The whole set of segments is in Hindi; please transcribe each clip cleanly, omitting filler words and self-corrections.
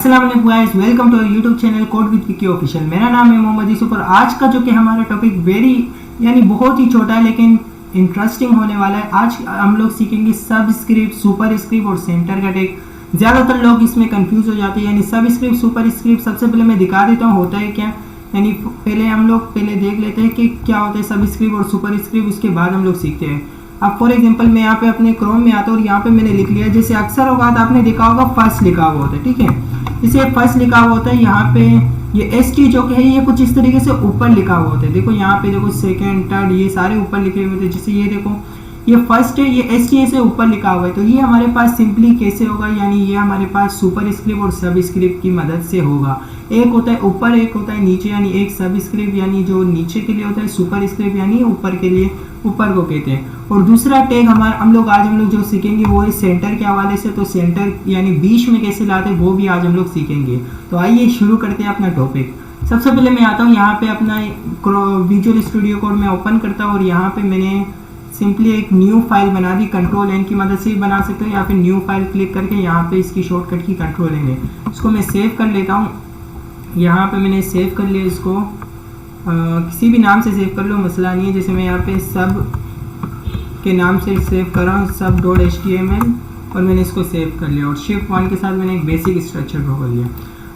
अस्सलाम वालेकुम guys, welcome to our YouTube channel code with Vicky official. मेरा नाम है मोहम्मद यूसुफ और आज का जो कि हमारा टॉपिक बहुत ही छोटा है लेकिन इंटरेस्टिंग होने वाला है। आज हम लोग सीखेंगे सब स्क्रिप्ट, सुपर स्क्रिप्ट और सेंटर का टेक। ज़्यादातर लोग इसमें कंफ्यूज हो जाते हैं, यानी सब स्क्रिप्ट सुपर स्क्रिप्ट। सबसे पहले मैं दिखा देता हूँ होता है क्या, यानी हम लोग देख लेते हैं कि क्या होता है सब स्क्रिप्ट और सुपर स्क्रिप्ट, उसके बाद हम लोग सीखते हैं। अब फॉर एग्जांपल मैं यहाँ पे अपने क्रोम में आता हूँ और यहाँ पे मैंने लिख लिया, जैसे अक्सर होगा आपने देखा होगा फर्स्ट लिखा हुआ होता है, ठीक है। इसे फर्स्ट लिखा हुआ होता है, यहाँ पे ये ST जो कि है ये कुछ इस तरीके से ऊपर लिखा हुआ होता है। देखो यहाँ पे देखो सेकंड, थर्ड ये सारे ऊपर लिखे हुए थे। जैसे ये देखो ये फर्स्ट है, ये ST से ऊपर लिखा हुआ है, तो ये हमारे पास सिंपली कैसे होगा, यानी ये हमारे पास सुपर स्क्रिप्ट और सब स्क्रिप्ट की मदद से होगा। एक होता है ऊपर, एक होता है नीचे, यानी एक सब स्क्रिप्ट यानी जो नीचे के लिए होता है, सुपर स्क्रिप्ट यानी ऊपर के लिए, ऊपर को कहते हैं। और दूसरा टैग हम लोग जो सीखेंगे वो है सेंटर के हवाले से। तो सेंटर यानी बीच में कैसे लाते हैं वो भी आज हम लोग सीखेंगे। तो आइए शुरू करते हैं अपना टॉपिक। सबसे पहले मैं आता हूँ यहाँ पे अपना विजुअल स्टूडियो कोड में ओपन करता हूँ और यहाँ पे मैंने सिंपली एक न्यू फाइल बना दी। Ctrl+N की मदद से भी बना सकते हो या फिर न्यू फाइल क्लिक करके यहाँ पे इसकी शॉर्टकट की Ctrl+N है। इसको मैं सेव कर लेता हूँ। यहाँ पे मैंने सेव कर लिया इसको, किसी भी नाम से सेव कर लो, मसला नहीं है। जैसे मैं यहाँ पे सब के नाम से सेव कर रहा हूँ, सब.html, और मैंने इसको सेव कर लिया और Shift 1 के साथ मैंने एक बेसिक स्ट्रक्चर ड्रॉ कर लिया।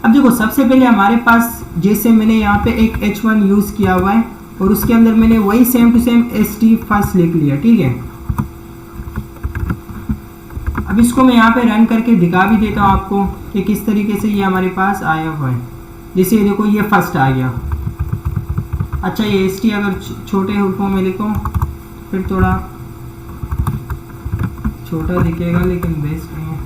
अब देखो सबसे पहले हमारे पास, जैसे मैंने यहाँ पे एक H1 यूज़ किया हुआ है और उसके अंदर मैंने वही same to same ST first लिख लिया, ठीक है। अब इसको मैं यहाँ पे रन करके दिखा भी देता हूँ आपको कि किस तरीके से ये हमारे पास आया हुआ है। जैसे देखो ये फर्स्ट आ गया। अच्छा ये ST अगर छोटे हर्फों में लिखो फिर थोड़ा छोटा दिखेगा लेकिन बेस्ट नहीं है।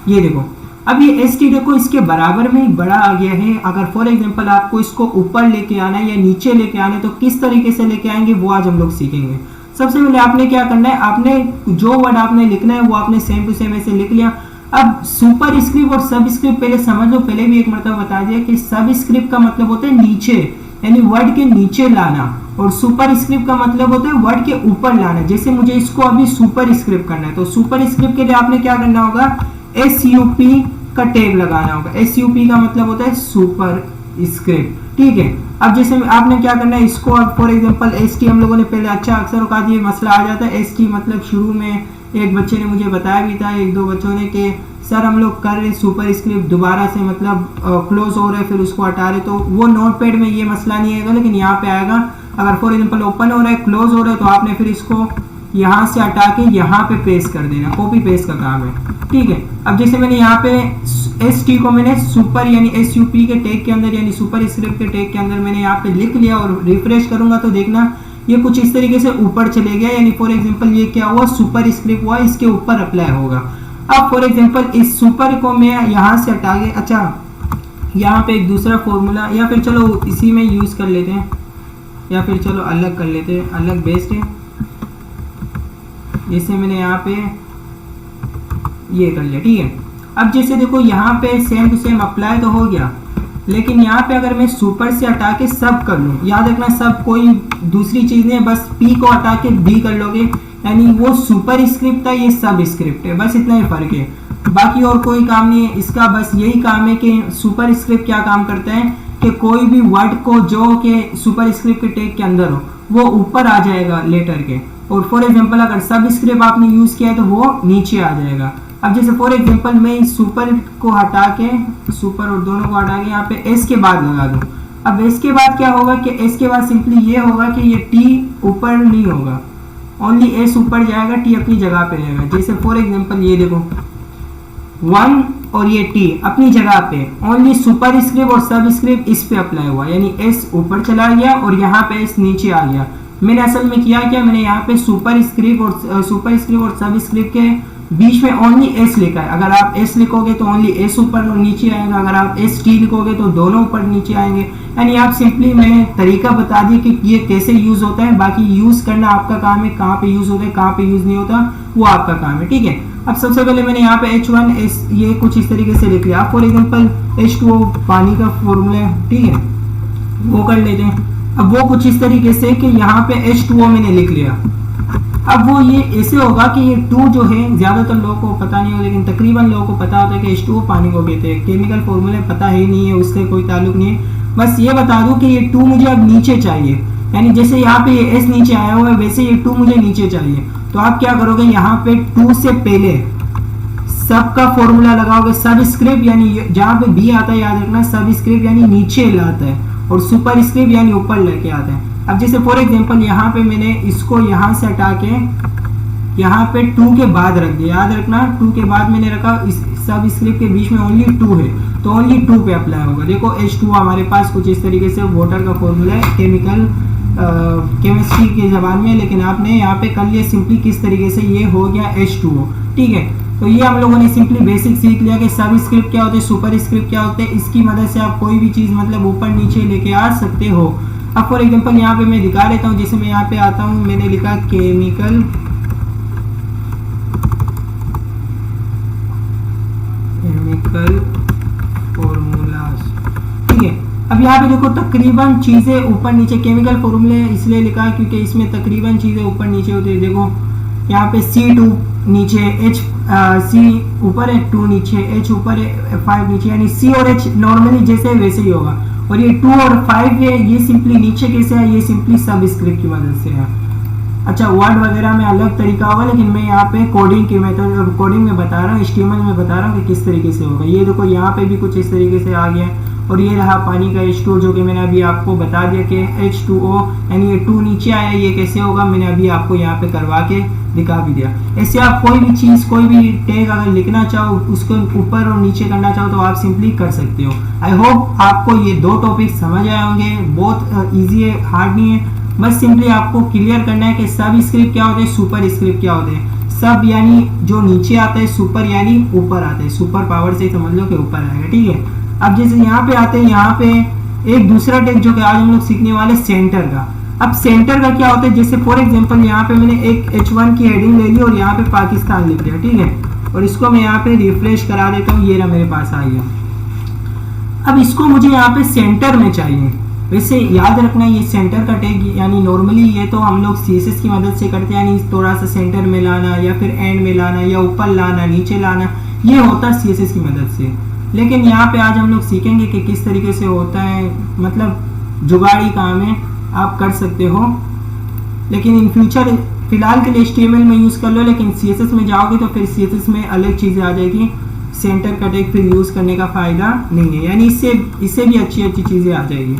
ये देखो अब ये ST देखो इसके बराबर में बड़ा आ गया है। अगर फॉर एग्जांपल आपको इसको ऊपर लेके आना है या नीचे लेके आना है तो किस तरीके से लेके आएंगे वो आज हम लोग सीखेंगे। सबसे पहले आपने क्या करना है, आपने जो वर्ड आपने लिखना है वो आपने सेम टू सेम ऐसे लिख लिया। अब सुपर स्क्रिप्ट और सब स्क्रिप्ट पहले समझ लो, पहले भी एक मरतबा बता दिया कि सब स्क्रिप्ट का मतलब होता है नीचे, यानी वर्ड के नीचे लाना, और सुपर स्क्रिप्ट का मतलब होता है वर्ड के ऊपर लाना। जैसे मुझे इसको अभी सुपर स्क्रिप्ट करना है तो सुपर स्क्रिप्ट के लिए आपने क्या करना होगा, SUP का टैग लगाना होगा। SUP का मतलब होता है सुपर स्क्रिप्ट, ठीक है। अब जैसे आपने क्या करना है, इसको अब फॉर एग्जांपल ST हम लोगों ने पहले अच्छा अक्सर औकात ये मसला आ जाता है। ST मतलब शुरू में एक बच्चे ने मुझे बताया भी था, एक दो बच्चों ने, कि सर हम लोग कर रहे सुपर स्क्रिप्ट दोबारा से मतलब क्लोज हो रहा है फिर उसको हटा रहे, तो वो नोटपैड में ये मसला नहीं आएगा लेकिन यहाँ पे आएगा। अगर फॉर एग्जांपल ओपन हो रहा है, क्लोज हो रहा है, तो आपने फिर इसको यहाँ से हटा के यहाँ पे पेस्ट कर देना, कॉपी पेस्ट का काम है, ठीक है। अब जैसे मैंने यहाँ पे ST को मैंने सुपर यानी SUP के टैग के अंदर यानी सुपर स्क्रिप्ट के टैग के अंदर मैंने यहाँ पे लिख लिया और रिफ्रेश करूंगा तो देखना ये कुछ इस तरीके से ऊपर चले गया। यानी फॉर एग्जांपल ये क्या हुआ, सुपर स्क्रिप्ट हुआ, इसके ऊपर अप्लाई होगा। अब फॉर एग्जांपल इस सुपर को मैं यहाँ से हटा के, अच्छा यहाँ पे एक दूसरा फॉर्मूला, या फिर चलो इसी में यूज़ कर लेते हैं, या फिर चलो अलग कर लेते हैं, अलग बेस्ट है। जैसे मैंने यहाँ पे ये कर लिया, ठीक है। अब जैसे देखो यहाँ पे सेम टू सेम अप्लाई तो हो गया, लेकिन यहाँ पे अगर मैं सुपर से हटा के सब कर लूँ, याद रखना सब कोई दूसरी चीज़ नहीं है, बस P को हटा के B कर लोगे, यानी वो सुपर स्क्रिप्ट था, ये सब स्क्रिप्ट है, बस इतना ही फर्क है, बाकी और कोई काम नहीं है इसका। बस यही काम है कि सुपर स्क्रिप्ट क्या काम करता है कि कोई भी वर्ड को जो कि सुपर स्क्रिप्ट के टैग के अंदर हो वो ऊपर आ जाएगा लेटर के, और फॉर एग्जांपल अगर सब स्क्रिप्ट आपने यूज़ किया है तो वो नीचे आ जाएगा। अब जैसे फॉर एग्जांपल मैं इस सुपर को हटा के, सुपर और दोनों को हटा के यहाँ पे S के बाद लगा दूँ। अब S के बाद क्या होगा कि S के बाद सिंपली ये होगा कि ये T ऊपर नहीं होगा, ओनली S ऊपर जाएगा, T अपनी जगह पे रहेगा। जैसे फॉर एग्जांपल ये देखो 1 और ये T अपनी जगह पे, ओनली सुपर स्क्रिप्ट और सब स्क्रिप्ट इस पे अप्लाई हुआ, यानी S ऊपर चला गया और यहाँ पे S नीचे आ गया। मैंने असल में किया क्या, मैंने यहाँ पे सुपर स्क्रिप्ट और सब स्क्रिप्ट के बीच में ओनली S लिखा है। अगर आप S लिखोगे तो ओनली S ऊपर और नीचे आएगा, अगर आप ST लिखोगे तो दोनों ऊपर नीचे आएंगे। यानी आप सिंपली मैंने तरीका बता दिया कि ये कैसे यूज होता है, बाकी यूज करना आपका काम है, कहाँ पे यूज होता है कहाँ पे यूज नहीं होता वो आपका काम है, ठीक है। अब सबसे पहले मैंने यहाँ पे H1 ये कुछ इस तरीके से लिख लिया। फॉर एग्जाम्पल H2O पानी का फॉर्मूला है, ठीक है, वो कर लेते हैं। अब वो कुछ इस तरीके से कि यहाँ पे H2O मैंने लिख लिया, अब वो ये ऐसे होगा कि ये 2 जो है ज़्यादातर लोगों को पता नहीं हो, लेकिन तकरीबन लोगों को पता होता है कि H2O पानी को कहते हैं। केमिकल फॉर्मूले पता ही नहीं है, उससे कोई ताल्लुक नहीं है। बस ये बता दूं कि ये 2 मुझे अब नीचे चाहिए, यानी जैसे यहाँ पे ये S नीचे आया हुआ है वैसे ये 2 मुझे नीचे चाहिए। तो आप क्या करोगे, यहाँ पे 2 से पहले सब का फॉर्मूला लगाओगे, सब स्क्रिप्ट यानी जहाँ पे B आता है याद रखना, सब स्क्रिप्ट यानी नीचे लाता है और सुपर स्क्रिप्ट यानी ऊपर लेके आता है। अब जैसे फॉर एग्जांपल यहाँ पे मैंने इसको यहाँ से हटा के यहाँ पे 2 के बाद रख दिया, याद रखना 2 के बाद मैंने रखा, इस सब स्क्रिप्ट के बीच में ओनली 2 है तो ओनली 2 पे अप्लाई होगा। देखो H2O हमारे पास कुछ इस तरीके से वाटर का फॉर्मूला है केमिकल केमिस्ट्री के जबान में, लेकिन आपने यहाँ पे कर लिया सिंपली किस तरीके से, ये हो गया H2O। ठीक है, तो ये हम लोगों ने सिंपली बेसिक सीख लिया कि सब स्क्रिप्ट क्या होते हैं, सुपर स्क्रिप्ट क्या होते हैं। इसकी मदद से आप कोई भी चीज़ मतलब ऊपर नीचे लेके आ सकते हो। अब फॉर एग्जांपल यहाँ पे मैं दिखा देता हूँ, जैसे मैं यहाँ पे आता हूँ, मैंने लिखा केमिकल फॉर्मूलाज। ठीक है, अब यहाँ पे देखो तकरीबन चीज़ें ऊपर नीचे, केमिकल फॉर्मूले इसलिए लिखा क्योंकि इसमें तकरीबन चीज़ें ऊपर नीचे होती है। देखो यहाँ पे C2 नीचे, C ऊपर है, 2 नीचे, H ऊपर है, 5 नीचे, यानी C और H नॉर्मली जैसे है वैसे ही होगा। और ये 2 और 5 है, ये सिंपली नीचे कैसे है, ये सिंपली सब स्क्रिप्ट की मदद से है। अच्छा, वर्ड वगैरह में अलग तरीका होगा, लेकिन मैं यहाँ पे कोडिंग की मेथड कोडिंग में बता रहा हूँ, HTML में बता रहा हूँ कि किस तरीके से होगा। ये देखो यहाँ पे भी कुछ इस तरीके से आ गया। और ये रहा पानी का H2O जो कि मैंने अभी आपको बता दिया कि H2O यानी ये 2 नीचे आया, ये कैसे होगा मैंने अभी आपको यहाँ पे करवा के दिखा भी दिया। ऐसे आप कोई भी चीज़, कोई भी टैग अगर लिखना चाहो, उसको ऊपर और नीचे करना चाहो तो आप सिंपली कर सकते हो। आई होप आपको ये 2 टॉपिक समझ आए होंगे, बहुत ईजी है, हार्ड नहीं है। बस सिंपली आपको क्लियर करना है कि सब स्क्रिप्ट क्या होते हैं, सुपर स्क्रिप्ट क्या होते हैं। सब यानी जो नीचे आता है, सुपर यानी ऊपर आता है, सुपर पावर से समझ लो कि ऊपर आएगा। ठीक है, अब जैसे यहाँ पे आते हैं, यहाँ पे एक दूसरा टैग जो कि आज हम लोग सीखने वाले सेंटर का। अब सेंटर का क्या होता है, जैसे फॉर एग्जांपल यहाँ पे मैंने एक H1 की हेडिंग ले ली और यहाँ पे पाकिस्तान लिख दिया। ठीक है, और इसको मैं यहाँ पे रिफ्रेश करा देता हूँ, ये रहा मेरे पास आ गया। अब इसको मुझे यहाँ पे सेंटर में चाहिए। वैसे याद रखना ये सेंटर का टैग यानी नॉर्मली ये तो हम लोग CSS की मदद से करते हैं, यानी थोड़ा सा सेंटर में लाना या फिर एंड में लाना या ऊपर लाना नीचे लाना, ये होता है CSS की मदद से। लेकिन यहाँ पे आज हम लोग सीखेंगे कि किस तरीके से होता है, मतलब जुगाड़ी काम है, आप कर सकते हो। लेकिन इन फ्यूचर फिलहाल के लिए HTML में यूज़ कर लो, लेकिन CSS में जाओगे तो फिर CSS में अलग चीज़ें आ जाएगी, सेंटर का टैग फिर यूज़ करने का फ़ायदा नहीं है, यानी इससे भी अच्छी अच्छी चीज़ें आ जाएगी।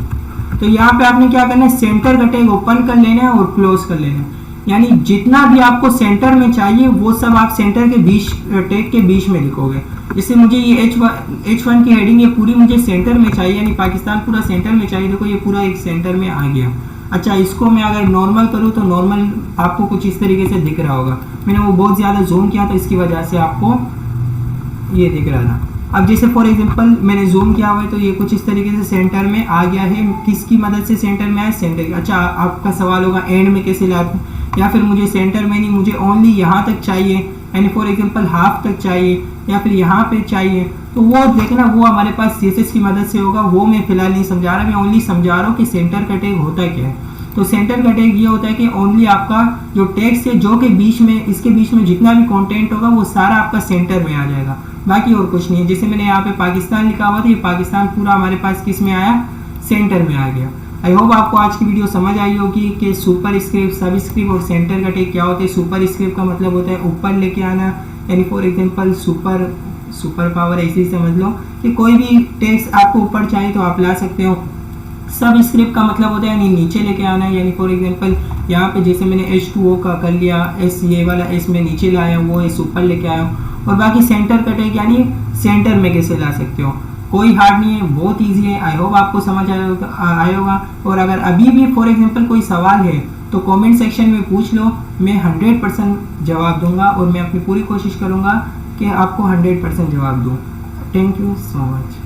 तो यहाँ पे आपने क्या करना है, सेंटर का टैग ओपन कर लेना है और क्लोज कर लेना है, यानी जितना भी आपको सेंटर में चाहिए वो सब आप सेंटर के बीच टैग के बीच में लिखोगे। जैसे मुझे ये H1 की हेडिंग ये पूरी मुझे सेंटर में चाहिए, यानी पाकिस्तान पूरा सेंटर में चाहिए। देखो ये पूरा एक सेंटर में आ गया। अच्छा, इसको मैं अगर नॉर्मल करूँ तो नॉर्मल आपको कुछ इस तरीके से दिख रहा होगा। मैंने वो बहुत ज़्यादा जूम किया तो इसकी वजह से आपको ये दिख रहा था। अब जैसे फॉर एग्जांपल मैंने जूम किया हुआ है तो ये कुछ इस तरीके से सेंटर में आ गया है। किसकी मदद से सेंटर में आया, सेंटर। अच्छा, आपका सवाल होगा एंड में कैसे लाते, या फिर मुझे सेंटर में नहीं, मुझे ओनली यहाँ तक चाहिए, यानी फॉर एग्जांपल हाफ तक चाहिए या फिर यहाँ पे चाहिए, तो वो देखना वो हमारे पास CSS की मदद से होगा। वो मैं फिलहाल नहीं समझा रहा, मैं ओनली समझा रहा हूँ कि सेंटर का टैग होता क्या है। तो सेंटर का टैग ये होता है कि ओनली आपका जो टेक्स्ट है जो के बीच में, इसके बीच में जितना भी कंटेंट होगा वो सारा आपका सेंटर में आ जाएगा, बाकी और कुछ नहीं है। जैसे मैंने यहाँ पे पाकिस्तान लिखा हुआ था, ये पाकिस्तान पूरा हमारे पास किस में आया, सेंटर में आ गया। आई होप आपको आज की वीडियो समझ आई होगी कि सुपर स्क्रिप्ट, सब स्क्रिप्ट और सेंटर का टैग क्या होते हैं। सुपर स्क्रिप्ट का मतलब होता है ऊपर लेके आना, यानी फॉर एग्जांपल सुपर पावर, ऐसे ही समझ लो कि कोई भी टेक्स्ट आपको ऊपर चाहिए तो आप ला सकते हो। सब स्क्रिप्ट का मतलब होता है यानी नीचे लेके आना, यानी फॉर एग्जांपल यहाँ पे जैसे मैंने H2O का कर लिया, S ये वाला S में नीचे लाया, वो S ऊपर लेके आया हूँ। और बाकी सेंटर का टैग यानी सेंटर में कैसे ला सकते हो, कोई हार्ड नहीं है, बहुत इजी है। आई होप आपको समझ आया होगा। और अगर अभी भी फॉर एग्जांपल कोई सवाल है तो कमेंट सेक्शन में पूछ लो, मैं 100% जवाब दूंगा और मैं अपनी पूरी कोशिश करूंगा कि आपको 100% जवाब दूं। Thank you so much.